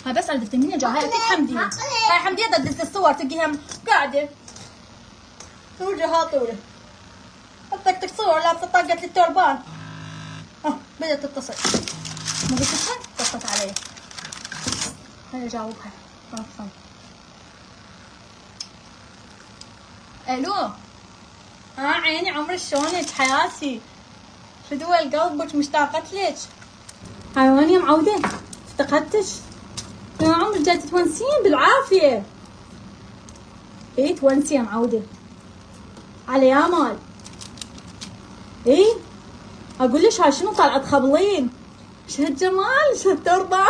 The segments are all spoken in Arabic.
هاي بس على الفيتامين جا. هاي اكيد حمدية. هاي حمدية تدز الصور تلقيها قاعدة وجهها طولة. بدك تصور لابسة طاقة التربان. بدأت تتصل. ما بتصل؟ اتصلت علي. هيا جاوبها. عفوا. الو. عيني عمري شلونك حياتي؟ شو دول قلبك مشتاقت لك. هاي يا معودة افتقدتش يا عمري. جاي تتونسين بالعافية. ايه تونسي يا معودة على يامال. ايه اقول لك هاي شنو طالعة تخبلين. شو هالجمال شو هالتربة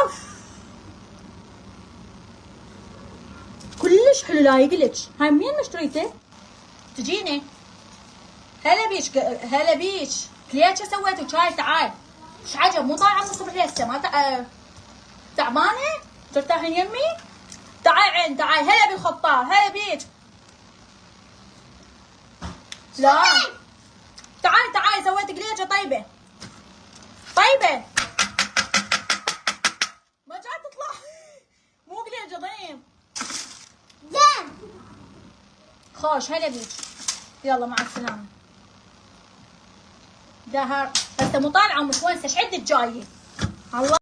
كلش حلو لايق لك. هاي منين اشتريته؟ تجيني. هلا بيش هلا بيش. كليات شو سويتوا شاي تعال. ايش عجب مو طالعه من الصبح لهسه ما تعبانه ترتاحين يمي. تعال عين تعال. هلا بالخطار هلا بيك. لا تعال تعال سويت قليجه طيبه طيبه. ما جاي تطلع مو قليجه ضيم. خوش هلا بيك. يلا مع السلامه. دهر هسه مو طالعه ومتونسه. ايش عندك جايه؟ الله